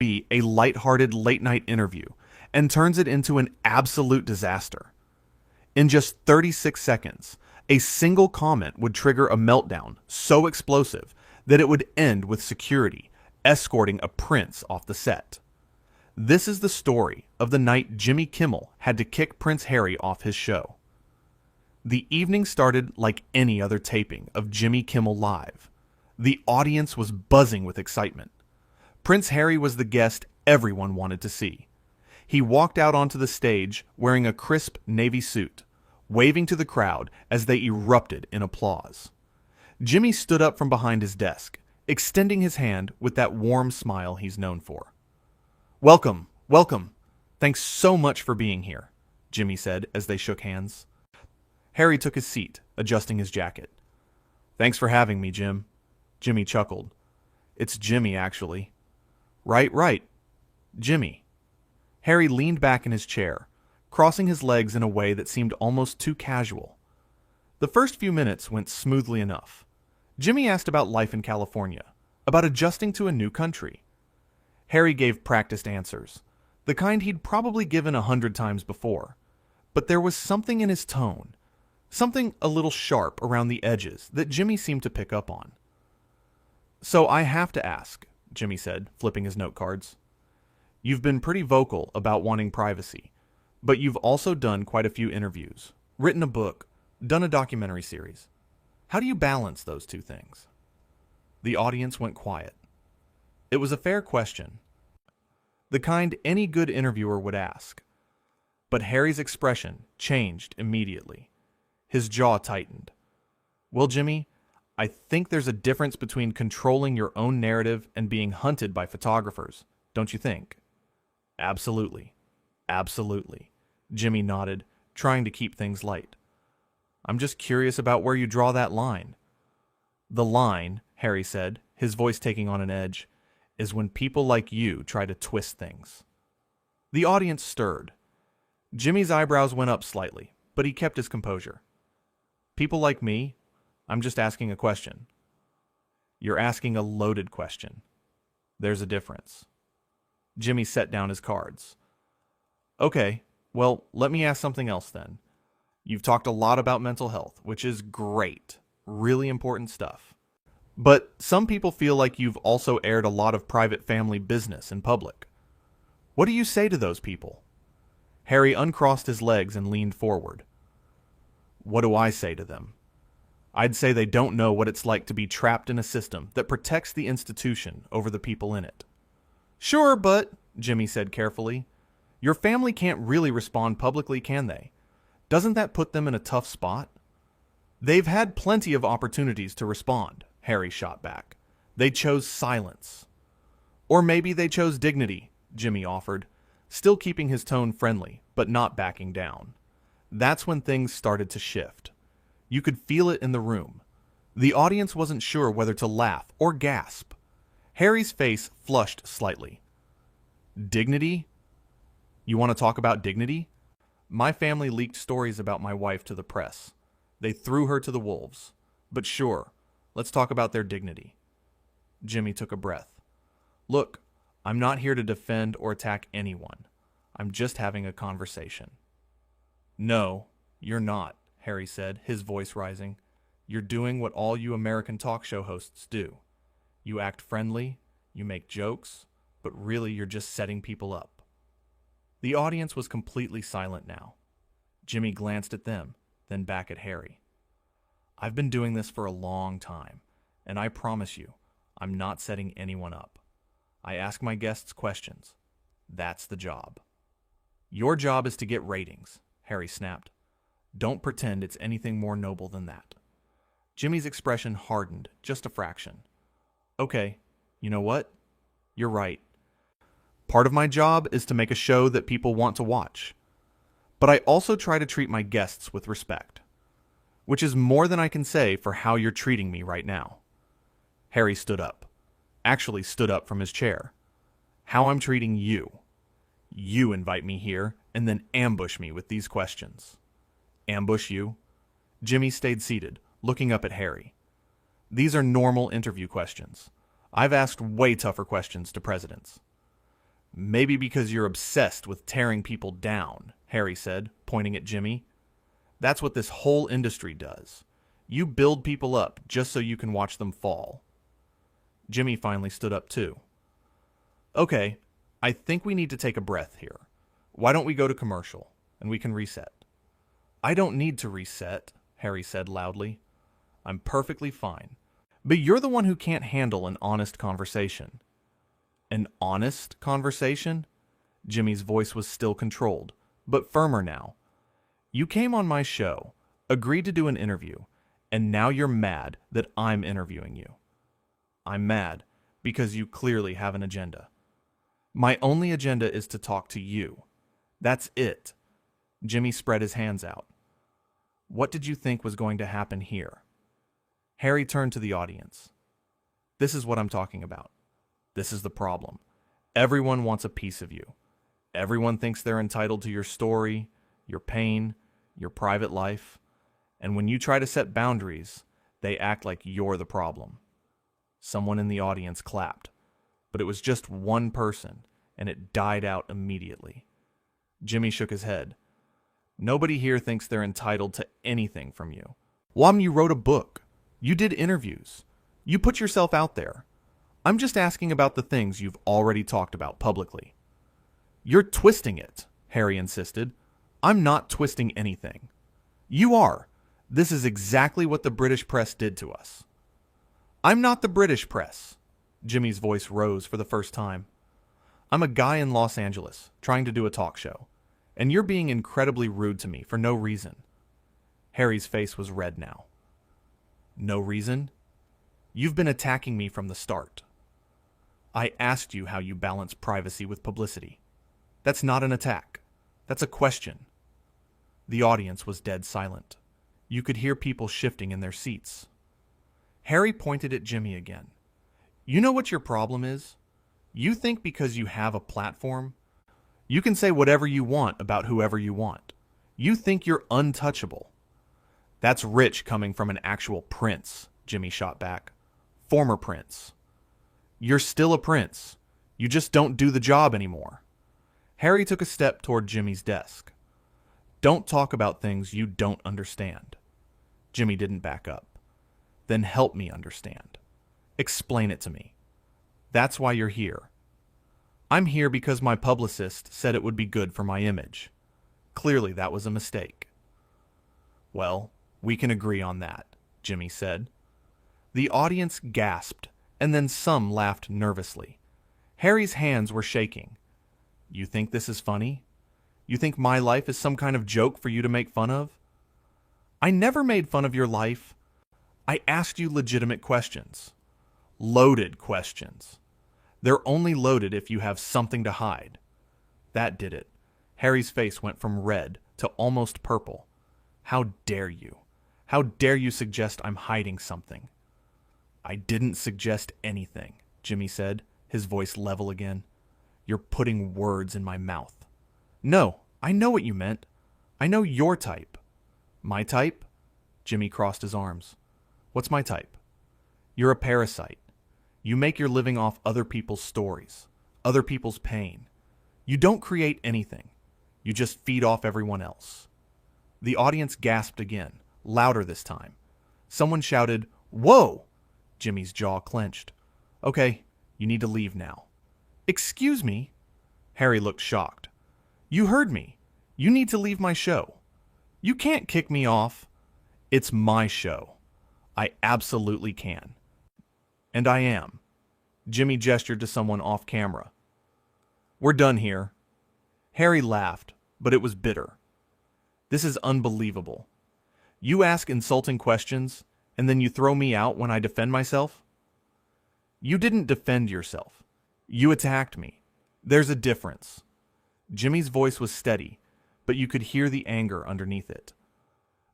be a lighthearted late-night interview and turns it into an absolute disaster. In just 36 seconds, a single comment would trigger a meltdown so explosive that it would end with security escorting a prince off the set. This is the story of the night Jimmy Kimmel had to kick Prince Harry off his show. The evening started like any other taping of Jimmy Kimmel Live. The audience was buzzing with excitement. Prince Harry was the guest everyone wanted to see. He walked out onto the stage wearing a crisp navy suit, waving to the crowd as they erupted in applause. Jimmy stood up from behind his desk, extending his hand with that warm smile he's known for. "Welcome, welcome. Thanks so much for being here," Jimmy said as they shook hands. Harry took his seat, adjusting his jacket. "Thanks for having me, Jim." Jimmy chuckled. "It's Jimmy, actually." Right. Jimmy." Harry leaned back in his chair, crossing his legs in a way that seemed almost too casual. The first few minutes went smoothly enough. Jimmy asked about life in California, about adjusting to a new country. Harry gave practiced answers, the kind he'd probably given 100 times before. But there was something in his tone, something a little sharp around the edges that Jimmy seemed to pick up on. "So I have to ask," Jimmy said, flipping his note cards. "You've been pretty vocal about wanting privacy, but you've also done quite a few interviews, written a book, done a documentary series. How do you balance those two things?" The audience went quiet. It was a fair question, the kind any good interviewer would ask. But Harry's expression changed immediately. His jaw tightened. "Well, Jimmy, I think there's a difference between controlling your own narrative and being hunted by photographers, don't you think?" Absolutely. Jimmy nodded, trying to keep things light. "I'm just curious about where you draw that line." "The line," Harry said, his voice taking on an edge, "is when people like you try to twist things." The audience stirred. Jimmy's eyebrows went up slightly, but he kept his composure. "People like me? I'm just asking a question." "You're asking a loaded question. There's a difference." Jimmy set down his cards. "Okay, well, let me ask something else then. You've talked a lot about mental health, which is great, really important stuff. But some people feel like you've also aired a lot of private family business in public. What do you say to those people?" Harry uncrossed his legs and leaned forward. "What do I say to them? I'd say they don't know what it's like to be trapped in a system that protects the institution over the people in it." "Sure, but," Jimmy said carefully, "your family can't really respond publicly, can they? Doesn't that put them in a tough spot?" "They've had plenty of opportunities to respond," Harry shot back. "They chose silence." "Or maybe they chose dignity," Jimmy offered, still keeping his tone friendly, but not backing down. That's when things started to shift. You could feel it in the room. The audience wasn't sure whether to laugh or gasp. Harry's face flushed slightly. "Dignity? You want to talk about dignity? My family leaked stories about my wife to the press. They threw her to the wolves. But sure, let's talk about their dignity." Jimmy took a breath. "Look, I'm not here to defend or attack anyone. I'm just having a conversation." "No, you're not," Harry said, his voice rising. "You're doing what all you American talk show hosts do. You act friendly, you make jokes, but really you're just setting people up." The audience was completely silent now. Jimmy glanced at them, then back at Harry. "I've been doing this for a long time, and I promise you, I'm not setting anyone up. I ask my guests questions. That's the job." "Your job is to get ratings," Harry snapped. "Don't pretend it's anything more noble than that." Jimmy's expression hardened just a fraction. "Okay, you know what? You're right. Part of my job is to make a show that people want to watch. But I also try to treat my guests with respect. Which is more than I can say for how you're treating me right now." Harry stood up. Actually stood up from his chair. "How I'm treating you. You invite me here and then ambush me with these questions." "Ambush you?" Jimmy stayed seated, looking up at Harry. "These are normal interview questions. I've asked way tougher questions to presidents." Maybe because you're obsessed with tearing people down, Harry said, pointing at Jimmy. That's what this whole industry does. You build people up just so you can watch them fall. Jimmy finally stood up too. Okay, I think we need to take a breath here. Why don't we go to commercial, and we can reset? I don't need to reset, Harry said loudly. I'm perfectly fine. But you're the one who can't handle an honest conversation. An honest conversation? Jimmy's voice was still controlled, but firmer now. You came on my show, agreed to do an interview, and now you're mad that I'm interviewing you. I'm mad because you clearly have an agenda. My only agenda is to talk to you. That's it. Jimmy spread his hands out. What did you think was going to happen here? Harry turned to the audience. This is what I'm talking about. This is the problem. Everyone wants a piece of you. Everyone thinks they're entitled to your story, your pain, your private life. And when you try to set boundaries, they act like you're the problem. Someone in the audience clapped, but it was just one person, and it died out immediately. Jimmy shook his head. Nobody here thinks they're entitled to anything from you. You wrote a book. You did interviews. You put yourself out there. I'm just asking about the things you've already talked about publicly. You're twisting it, Harry insisted. I'm not twisting anything. You are. This is exactly what the British press did to us. I'm not the British press. Jimmy's voice rose for the first time. I'm a guy in Los Angeles trying to do a talk show, and you're being incredibly rude to me for no reason. Harry's face was red now. No reason? You've been attacking me from the start. I asked you how you balance privacy with publicity. That's not an attack. That's a question. The audience was dead silent. You could hear people shifting in their seats. Harry pointed at Jimmy again. You know what your problem is? You think because you have a platform, you can say whatever you want about whoever you want. You think you're untouchable. That's rich coming from an actual prince, Jimmy shot back. Former prince. You're still a prince. You just don't do the job anymore. Harry took a step toward Jimmy's desk. Don't talk about things you don't understand. Jimmy didn't back up. Then help me understand. Explain it to me. That's why you're here. I'm here because my publicist said it would be good for my image. Clearly that was a mistake. Well, we can agree on that, Jimmy said. The audience gasped, and then some laughed nervously. Harry's hands were shaking. You think this is funny? You think my life is some kind of joke for you to make fun of? I never made fun of your life. I asked you legitimate questions. Loaded questions. They're only loaded if you have something to hide. That did it. Harry's face went from red to almost purple. How dare you? How dare you suggest I'm hiding something? I didn't suggest anything, Jimmy said, his voice level again. You're putting words in my mouth. No, I know what you meant. I know your type. My type? Jimmy crossed his arms. What's my type? You're a parasite. You make your living off other people's stories, other people's pain. You don't create anything. You just feed off everyone else. The audience gasped again, louder this time. Someone shouted, "Whoa!" Jimmy's jaw clenched. Okay, you need to leave now. Excuse me? Harry looked shocked. You heard me. You need to leave my show. You can't kick me off. It's my show. I absolutely can. And I am. Jimmy gestured to someone off camera. We're done here. Harry laughed, but it was bitter. This is unbelievable. You ask insulting questions, and then you throw me out when I defend myself? You didn't defend yourself. You attacked me. There's a difference. Jimmy's voice was steady, but you could hear the anger underneath it.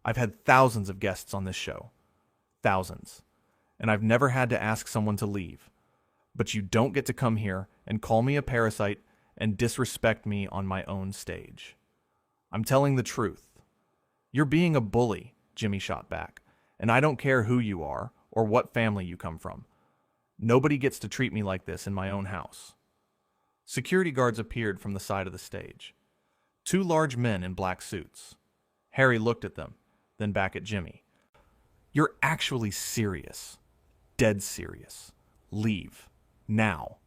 I've had thousands of guests on this show. Thousands. And I've never had to ask someone to leave. But you don't get to come here and call me a parasite and disrespect me on my own stage. I'm telling the truth. You're being a bully, Jimmy shot back, and I don't care who you are or what family you come from. Nobody gets to treat me like this in my own house. Security guards appeared from the side of the stage. Two large men in black suits. Harry looked at them, then back at Jimmy. You're actually serious. Dead serious. Leave. Now.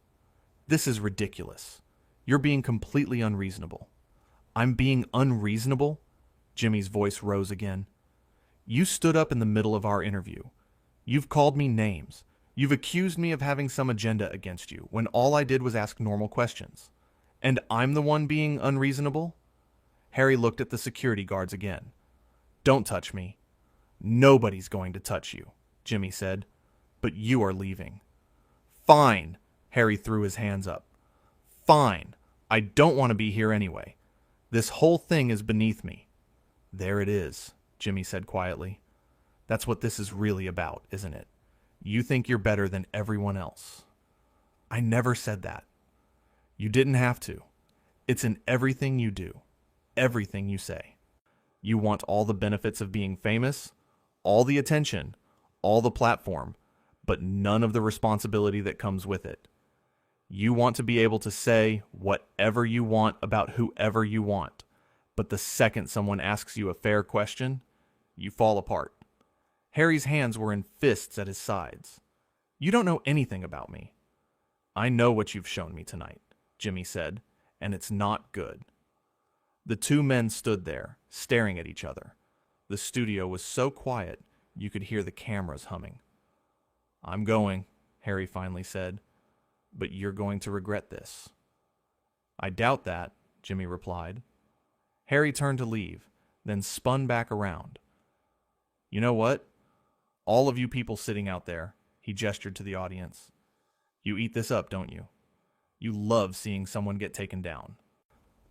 This is ridiculous. You're being completely unreasonable. I'm being unreasonable? Jimmy's voice rose again. You stood up in the middle of our interview. You've called me names. You've accused me of having some agenda against you when all I did was ask normal questions. And I'm the one being unreasonable? Harry looked at the security guards again. Don't touch me. Nobody's going to touch you, Jimmy said. But you are leaving. Fine, Harry threw his hands up. Fine. I don't want to be here anyway. This whole thing is beneath me. There it is, Jimmy said quietly. That's what this is really about, isn't it? You think you're better than everyone else. I never said that. You didn't have to. It's in everything you do, everything you say. You want all the benefits of being famous, all the attention, all the platform, but none of the responsibility that comes with it. You want to be able to say whatever you want about whoever you want, but the second someone asks you a fair question, you fall apart. Harry's hands were in fists at his sides. You don't know anything about me. I know what you've shown me tonight, Jimmy said, and it's not good. The two men stood there, staring at each other. The studio was so quiet, you could hear the cameras humming. I'm going, Harry finally said, but you're going to regret this. I doubt that, Jimmy replied. Harry turned to leave, then spun back around. You know what? All of you people sitting out there, he gestured to the audience. You eat this up, don't you? You love seeing someone get taken down.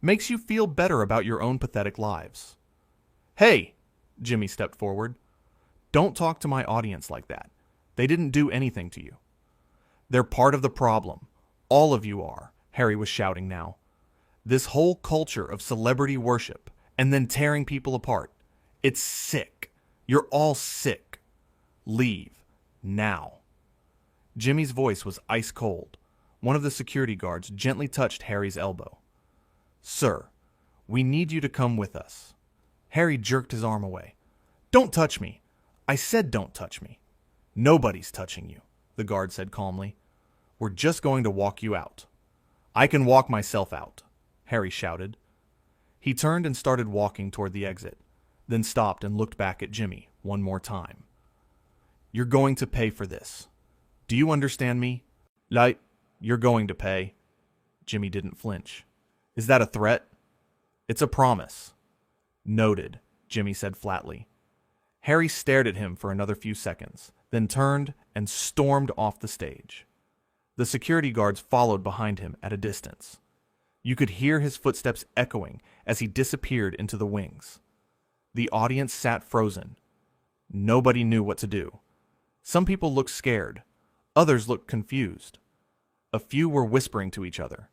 Makes you feel better about your own pathetic lives. Hey, Jimmy stepped forward. Don't talk to my audience like that. They didn't do anything to you. They're part of the problem. All of you are, Harry was shouting now. This whole culture of celebrity worship and then tearing people apart. It's sick. You're all sick. Leave. Now. Jimmy's voice was ice cold. One of the security guards gently touched Harry's elbow. Sir, we need you to come with us. Harry jerked his arm away. Don't touch me. I said don't touch me. Nobody's touching you, the guard said calmly. We're just going to walk you out. I can walk myself out, Harry shouted. He turned and started walking toward the exit, then stopped and looked back at Jimmy one more time. You're going to pay for this. Do you understand me? You're going to pay. Jimmy didn't flinch. Is that a threat? It's a promise. Noted, Jimmy said flatly. Harry stared at him for another few seconds, then turned and stormed off the stage. The security guards followed behind him at a distance. You could hear his footsteps echoing as he disappeared into the wings. The audience sat frozen. Nobody knew what to do. Some people looked scared. Others looked confused. A few were whispering to each other.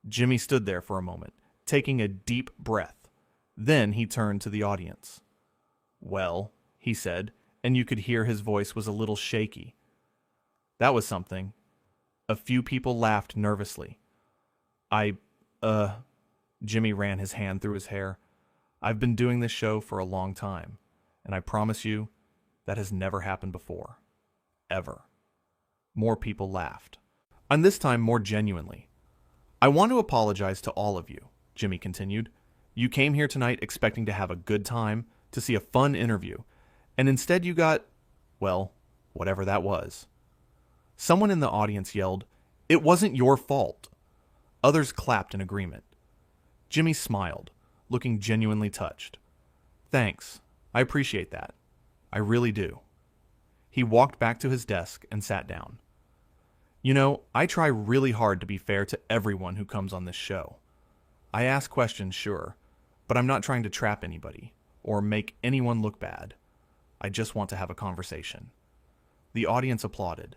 Jimmy stood there for a moment, taking a deep breath. Then he turned to the audience. Well, he said, and you could hear his voice was a little shaky. That was something. A few people laughed nervously. Jimmy ran his hand through his hair. I've been doing this show for a long time, and I promise you, that has never happened before. Ever. More people laughed. And this time more genuinely. I want to apologize to all of you, Jimmy continued. You came here tonight expecting to have a good time, to see a fun interview, and instead you got, well, whatever that was. Someone in the audience yelled, "It wasn't your fault." Others clapped in agreement. Jimmy smiled, looking genuinely touched. Thanks. I appreciate that. I really do. He walked back to his desk and sat down. You know, I try really hard to be fair to everyone who comes on this show. I ask questions, sure, but I'm not trying to trap anybody or make anyone look bad. I just want to have a conversation. The audience applauded.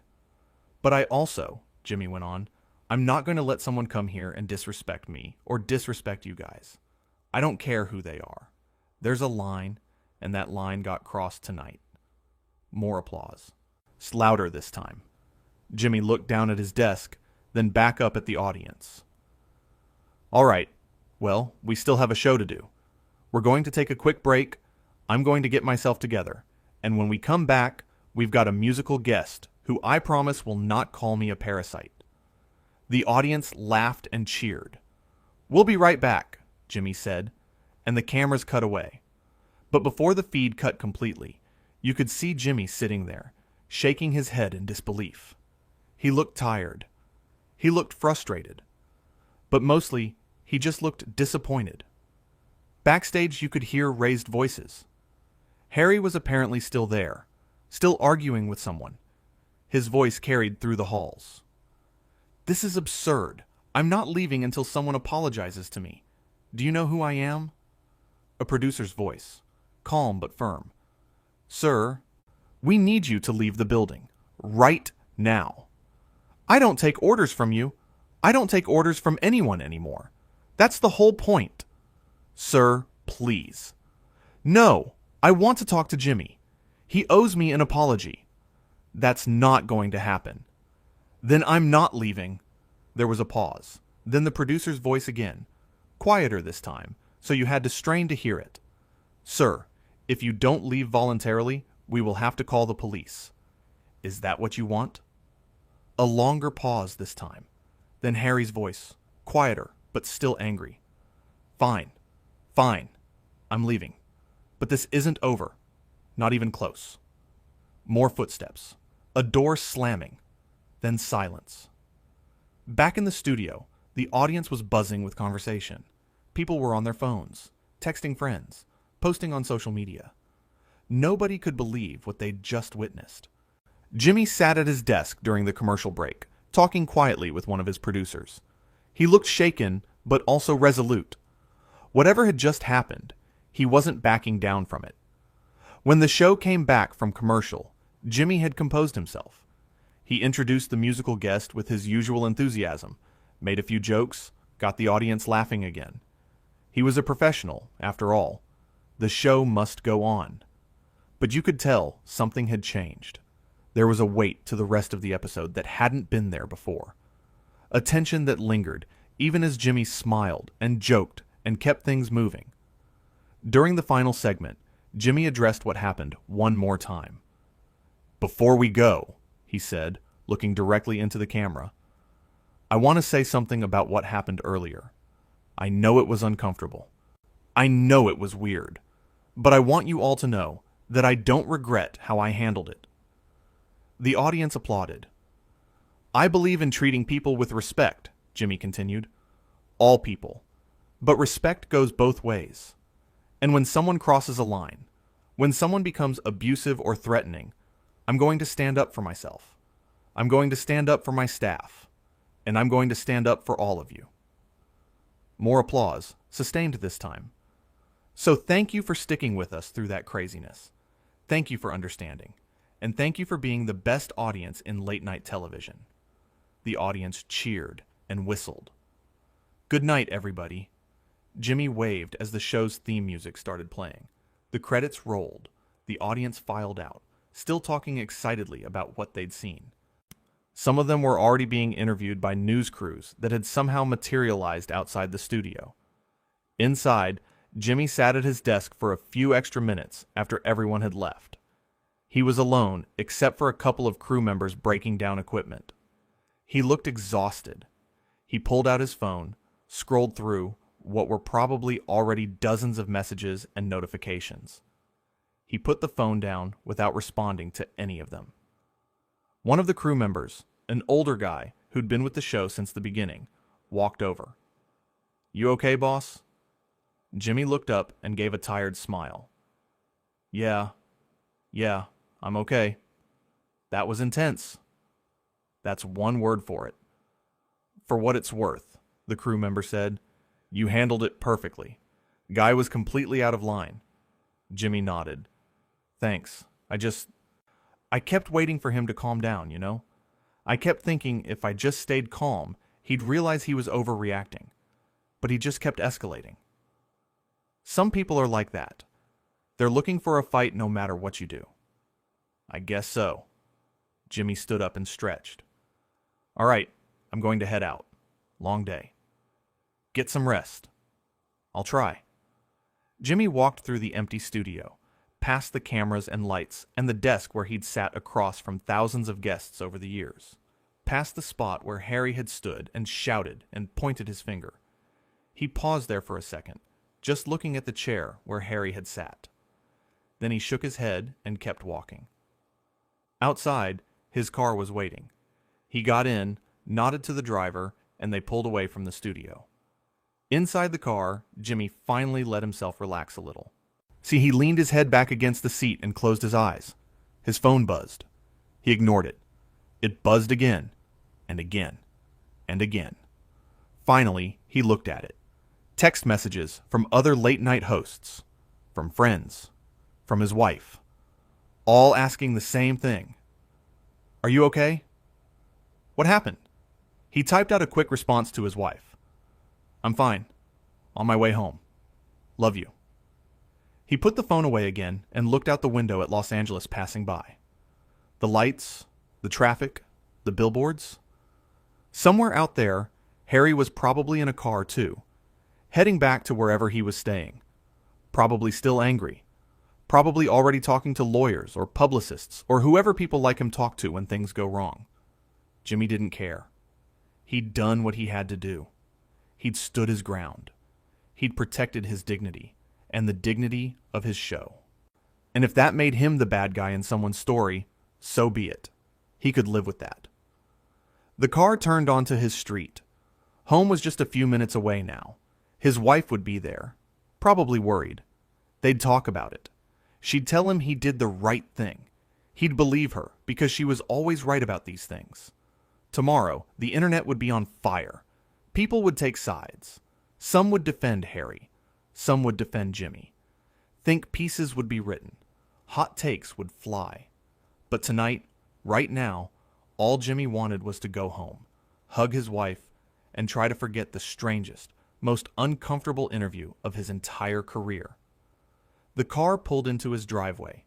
But I also, Jimmy went on, I'm not going to let someone come here and disrespect me or disrespect you guys. I don't care who they are. There's a line, and that line got crossed tonight. More applause. Louder this time. Jimmy looked down at his desk, then back up at the audience. All right. Well, we still have a show to do. We're going to take a quick break. I'm going to get myself together. And when we come back, we've got a musical guest who I promise will not call me a parasite. The audience laughed and cheered. We'll be right back, Jimmy said, and the cameras cut away. But before the feed cut completely, you could see Jimmy sitting there, shaking his head in disbelief. He looked tired. He looked frustrated. But mostly, he just looked disappointed. Backstage, you could hear raised voices. Harry was apparently still there, still arguing with someone. His voice carried through the halls. This is absurd. I'm not leaving until someone apologizes to me. Do you know who I am? A producer's voice, calm but firm. Sir, we need you to leave the building. Right now. I don't take orders from you. I don't take orders from anyone anymore. That's the whole point. Sir, please. No, I want to talk to Jimmy. He owes me an apology. That's not going to happen. Then I'm not leaving. There was a pause. Then the producer's voice again, quieter this time, so you had to strain to hear it. Sir, if you don't leave voluntarily, we will have to call the police. Is that what you want? A longer pause this time. Then Harry's voice, quieter, but still angry. Fine. Fine. I'm leaving. But this isn't over. Not even close. More footsteps. A door slamming. Then silence. Back in the studio, the audience was buzzing with conversation. People were on their phones, texting friends, posting on social media. Nobody could believe what they'd just witnessed. Jimmy sat at his desk during the commercial break, talking quietly with one of his producers. He looked shaken, but also resolute. Whatever had just happened, he wasn't backing down from it. When the show came back from commercial, Jimmy had composed himself. He introduced the musical guest with his usual enthusiasm, made a few jokes, got the audience laughing again. He was a professional, after all. The show must go on. But you could tell something had changed. There was a weight to the rest of the episode that hadn't been there before. A tension that lingered, even as Jimmy smiled and joked and kept things moving. During the final segment, Jimmy addressed what happened one more time. Before we go, he said, looking directly into the camera, I want to say something about what happened earlier. I know it was uncomfortable. I know it was weird. But I want you all to know that I don't regret how I handled it. The audience applauded. I believe in treating people with respect, Jimmy continued. All people. But respect goes both ways. And when someone crosses a line, when someone becomes abusive or threatening, I'm going to stand up for myself. I'm going to stand up for my staff. And I'm going to stand up for all of you. More applause, sustained this time. So thank you for sticking with us through that craziness. Thank you for understanding. And thank you for being the best audience in late-night television. The audience cheered and whistled. Good night, everybody. Jimmy waved as the show's theme music started playing. The credits rolled. The audience filed out, still talking excitedly about what they'd seen. Some of them were already being interviewed by news crews that had somehow materialized outside the studio. Inside, Jimmy sat at his desk for a few extra minutes after everyone had left. He was alone, except for a couple of crew members breaking down equipment. He looked exhausted. He pulled out his phone, scrolled through what were probably already dozens of messages and notifications. He put the phone down without responding to any of them. One of the crew members, an older guy who'd been with the show since the beginning, walked over. You okay, boss? Jimmy looked up and gave a tired smile. Yeah, I'm okay. That was intense. That's one word for it. For what it's worth, the crew member said, you handled it perfectly. Guy was completely out of line. Jimmy nodded. Thanks. I kept waiting for him to calm down, you know? I kept thinking if I just stayed calm, he'd realize he was overreacting. But he just kept escalating. Some people are like that. They're looking for a fight no matter what you do. I guess so. Jimmy stood up and stretched. All right, I'm going to head out. Long day. Get some rest. I'll try. Jimmy walked through the empty studio, past the cameras and lights and the desk where he'd sat across from thousands of guests over the years, past the spot where Harry had stood and shouted and pointed his finger. He paused there for a second, just looking at the chair where Harry had sat. Then he shook his head and kept walking. Outside, his car was waiting. He got in, nodded to the driver, and they pulled away from the studio. Inside the car, Jimmy finally let himself relax a little. See, he leaned his head back against the seat and closed his eyes. His phone buzzed. He ignored it. It buzzed again, and again, and again. Finally, he looked at it. Text messages from other late-night hosts, from friends, from his wife, all asking the same thing. Are you okay? What happened? He typed out a quick response to his wife. I'm fine. On my way home. Love you. He put the phone away again and looked out the window at Los Angeles passing by. The lights, the traffic, the billboards. Somewhere out there, Harry was probably in a car too, heading back to wherever he was staying. Probably still angry. Probably already talking to lawyers or publicists or whoever people like him talk to when things go wrong. Jimmy didn't care. He'd done what he had to do. He'd stood his ground. He'd protected his dignity and the dignity of his show. And if that made him the bad guy in someone's story, so be it. He could live with that. The car turned onto his street. Home was just a few minutes away now. His wife would be there, probably worried. They'd talk about it. She'd tell him he did the right thing. He'd believe her because she was always right about these things. Tomorrow, the internet would be on fire. People would take sides. Some would defend Harry. Some would defend Jimmy. Think pieces would be written. Hot takes would fly. But tonight, right now, all Jimmy wanted was to go home, hug his wife, and try to forget the strangest, most uncomfortable interview of his entire career. The car pulled into his driveway.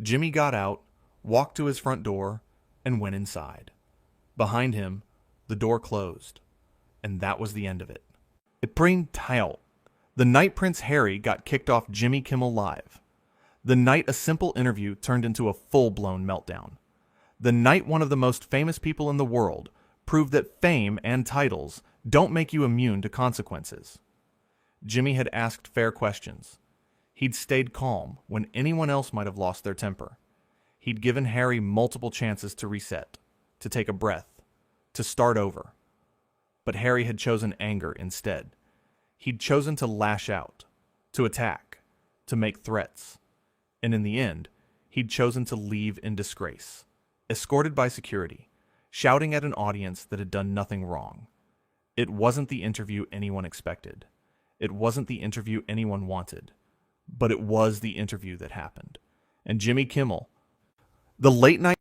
Jimmy got out, walked to his front door, and went inside. Behind him, the door closed, and that was the end of it. It bring Teil. The night Prince Harry got kicked off Jimmy Kimmel Live. The night a simple interview turned into a full-blown meltdown. The night one of the most famous people in the world proved that fame and titles don't make you immune to consequences. Jimmy had asked fair questions. He'd stayed calm when anyone else might have lost their temper. He'd given Harry multiple chances to reset, to take a breath, to start over. But Harry had chosen anger instead. He'd chosen to lash out, to attack, to make threats. And in the end, he'd chosen to leave in disgrace, escorted by security, shouting at an audience that had done nothing wrong. It wasn't the interview anyone expected. It wasn't the interview anyone wanted. But it was the interview that happened. And Jimmy Kimmel, the late night